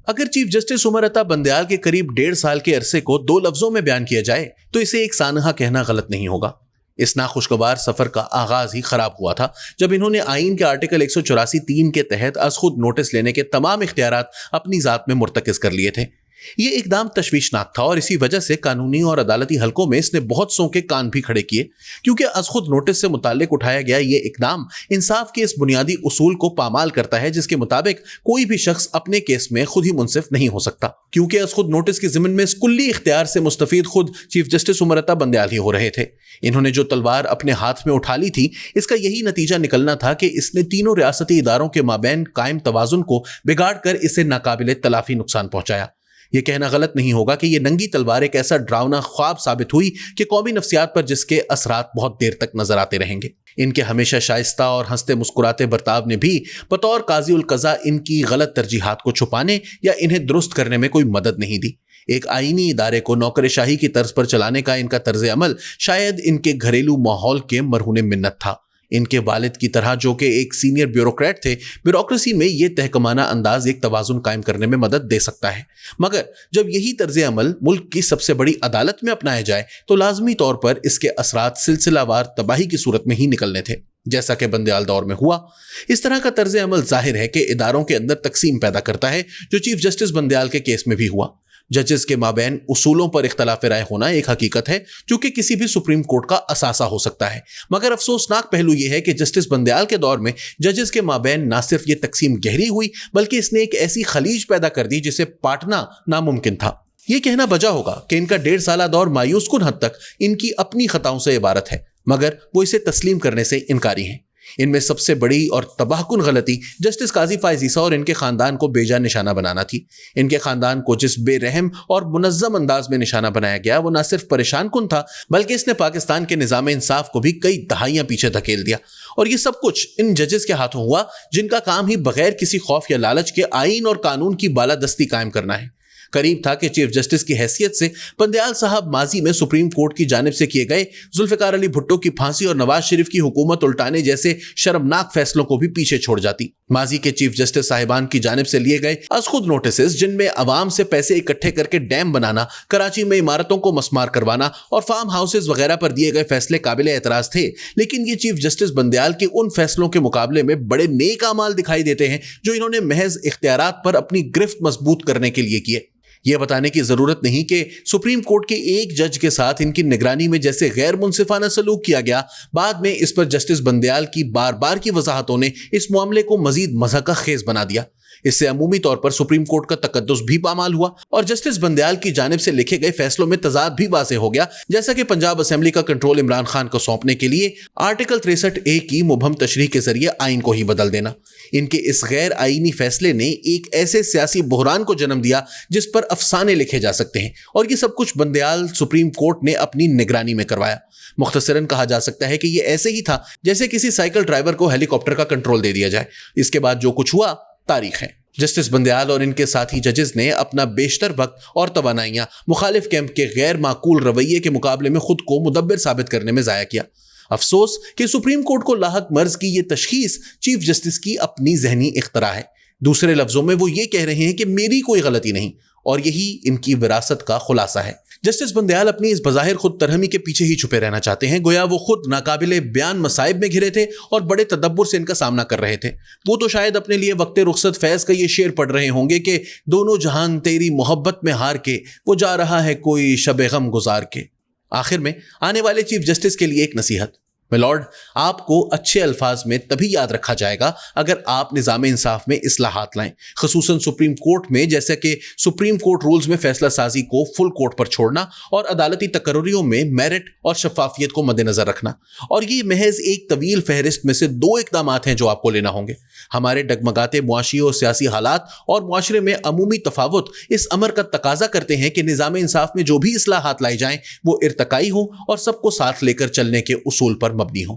اگر chief justice Umar Ata Bandial کے قریب 1.5 سال کے عرصے کو 2 لفظوں میں بیان کیا جائے تو اسے ایک سانحہ کہنا غلط نہیں ہوگا۔ اس ناخوشگوار سفر کا آغاز ہی خراب ہوا تھا جب انہوں نے آئین کے آرٹیکل 184(3) کے تحت از خود نوٹس لینے کے تمام اختیارات اپنی ذات میں مرتکز کر لیے تھے۔ یہ اقدام تشویشناک تھا اور اسی وجہ سے قانونی اور عدالتی حلقوں میں اس نے بہت سوں کے کان بھی کھڑے کیے، کیونکہ از خود نوٹس سے متعلق اٹھایا گیا یہ اقدام انصاف کے اس بنیادی اصول کو پامال کرتا ہے جس کے مطابق کوئی بھی شخص اپنے کیس میں خود ہی منصف نہیں ہو سکتا، کیونکہ از خود نوٹس کے ضمن میں اس کلی اختیار سے مستفید خود چیف جسٹس عمر عطا بندیال ہی ہو رہے تھے۔ انہوں نے جو تلوار اپنے ہاتھ میں اٹھا لی تھی، اس کا یہی نتیجہ نکلنا تھا کہ اس نے تینوں ریاستی اداروں کے مابین قائم توازن کو بگاڑ کر اسے ناقابل تلافی نقصان پہنچایا۔ یہ کہنا غلط نہیں ہوگا کہ یہ ننگی تلوار ایک ایسا ڈراؤنا خواب ثابت ہوئی کہ قومی نفسیات پر جس کے اثرات بہت دیر تک نظر آتے رہیں گے۔ ان کے ہمیشہ شائستہ اور ہنستے مسکراتے برتاؤ نے بھی بطور قاضی القضاء ان کی غلط ترجیحات کو چھپانے یا انہیں درست کرنے میں کوئی مدد نہیں دی۔ ایک آئینی ادارے کو نوکر شاہی کی طرز پر چلانے کا ان کا طرز عمل شاید ان کے گھریلو ماحول کے مرہون منت تھا۔ ان کے والد کی طرح جو کہ ایک سینئر بیوروکریٹ تھے، بیوروکریسی میں یہ تحکمانہ انداز ایک توازن قائم کرنے میں مدد دے سکتا ہے، مگر جب یہی طرز عمل ملک کی سب سے بڑی عدالت میں اپنایا جائے تو لازمی طور پر اس کے اثرات سلسلہ وار تباہی کی صورت میں ہی نکلنے تھے، جیسا کہ بندیال دور میں ہوا۔ اس طرح کا طرز عمل ظاہر ہے کہ اداروں کے اندر تقسیم پیدا کرتا ہے، جو چیف جسٹس بندیال کے کیس میں بھی ہوا۔ ججز کے مابین اصولوں پر اختلاف رائے ہونا ایک حقیقت ہے جو کہ کسی بھی سپریم کورٹ کا اثاثہ ہو سکتا ہے، مگر افسوسناک پہلو یہ ہے کہ جسٹس بندیال کے دور میں ججز کے مابین نہ صرف یہ تقسیم گہری ہوئی بلکہ اس نے ایک ایسی خلیج پیدا کر دی جسے پاٹنا ناممکن تھا۔ یہ کہنا بجا ہوگا کہ ان کا 1.5 سالہ دور مایوس کن حد تک ان کی اپنی خطاؤں سے عبارت ہے، مگر وہ اسے تسلیم کرنے سے انکاری ہیں۔ ان میں سب سے بڑی اور تباہ کن غلطی جسٹس قاضی فائز عیسیٰ اور ان کے خاندان کو بے جا نشانہ بنانا تھی۔ ان کے خاندان کو جس بے رحم اور منظم انداز میں نشانہ بنایا گیا وہ نہ صرف پریشان کن تھا بلکہ اس نے پاکستان کے نظام انصاف کو بھی کئی دہائیاں پیچھے دھکیل دیا، اور یہ سب کچھ ان ججز کے ہاتھوں ہوا جن کا کام ہی بغیر کسی خوف یا لالچ کے آئین اور قانون کی بالادستی قائم کرنا ہے۔ قریب تھا کہ چیف جسٹس کی حیثیت سے بندیال صاحب ماضی میں سپریم کورٹ کی جانب سے کیے گئے ذوالفقار علی بھٹو کی پھانسی اور نواز شریف کی حکومت الٹانے جیسے شرمناک فیصلوں کو بھی پیچھے چھوڑ جاتی۔ ماضی کے چیف جسٹس صاحبان کی جانب سے لیے گئے از خود نوٹسز جن میں عوام سے پیسے اکٹھے کر کے ڈیم بنانا، کراچی میں عمارتوں کو مسمار کروانا اور فارم ہاؤسز وغیرہ پر دیے گئے فیصلے قابل اعتراض تھے، لیکن یہ چیف جسٹس بندیال کے ان فیصلوں کے مقابلے میں بڑے نیک اعمال دکھائی دیتے ہیں جو انہوں نے محض اختیارات پر اپنی گرفت مضبوط کرنے کے لیے کیے۔ یہ بتانے کی ضرورت نہیں کہ سپریم کورٹ کے ایک جج کے ساتھ ان کی نگرانی میں جیسے غیر منصفانہ سلوک کیا گیا، بعد میں اس پر جسٹس بندیال کی بار بار کی وضاحتوں نے اس معاملے کو مزید مضحکہ خیز بنا دیا۔ اس سے عمومی طور پر سپریم کورٹ کا تقدس بھی پامال ہوا اور جسٹس بندیال کی جانب سے لکھے گئے فیصلوں میں تضاد بھی واضح ہو گیا، جیسا کہ پنجاب اسمبلی کا کنٹرول عمران خان کو سونپنے کے لیے آرٹیکل 63(a) کی مبہم تشریح کے ذریعے آئین کو ہی بدل دینا۔ ان کے اس غیر آئینی فیصلے نے ایک ایسے سیاسی بحران کو جنم دیا جس پر افسانے لکھے جا سکتے ہیں، اور یہ سب کچھ بندیال سپریم کورٹ نے اپنی نگرانی میں کروایا۔ مختصراً کہا جا سکتا ہے کہ یہ ایسے ہی تھا جیسے کسی سائیکل ڈرائیور کو ہیلی کاپٹر کا کنٹرول دے دیا جائے۔ اس کے بعد جو کچھ ہوا تاریخ ہے۔ جسٹس بندیال اور ان کے ساتھی ججز نے اپنا بیشتر وقت اور توانائیاں مخالف کیمپ کے غیر معقول رویے کے مقابلے میں خود کو مدبر ثابت کرنے میں ضائع کیا۔ افسوس کہ سپریم کورٹ کو لاحق مرض کی یہ تشخیص چیف جسٹس کی اپنی ذہنی اختراع ہے۔ دوسرے لفظوں میں وہ یہ کہہ رہے ہیں کہ میری کوئی غلطی نہیں، اور یہی ان کی وراثت کا خلاصہ ہے۔ جسٹس بندیال اپنی اس بظاہر خود ترہمی کے پیچھے ہی چھپے رہنا چاہتے ہیں، گویا وہ خود ناقابل بیان مصائب میں گھرے تھے اور بڑے تدبر سے ان کا سامنا کر رہے تھے۔ وہ تو شاید اپنے لیے وقت رخصت فیض کا یہ شعر پڑھ رہے ہوں گے کہ دونوں جہان تیری محبت میں ہار کے، وہ جا رہا ہے کوئی شب غم گزار کے۔ آخر میں آنے والے چیف جسٹس کے لیے ایک نصیحت: میلارڈ، آپ کو اچھے الفاظ میں تبھی یاد رکھا جائے گا اگر آپ نظام انصاف میں اصلاحات لائیں، خصوصاً سپریم کورٹ میں، جیسے کہ سپریم کورٹ رولز میں فیصلہ سازی کو فل کورٹ پر چھوڑنا اور عدالتی تقرریوں میں میرٹ اور شفافیت کو مد نظر رکھنا۔ اور یہ محض ایک طویل فہرست میں سے 2 اقدامات ہیں جو آپ کو لینا ہوں گے۔ ہمارے ڈگمگاتے معاشی اور سیاسی حالات اور معاشرے میں عمومی تفاوت اس امر کا تقاضا کرتے ہیں کہ نظام انصاف میں جو بھی اصلاحات لائی جائیں وہ ارتقائی ہوں اور سب کو ساتھ لے کر چلنے کے اصول پر مبنی ہوں۔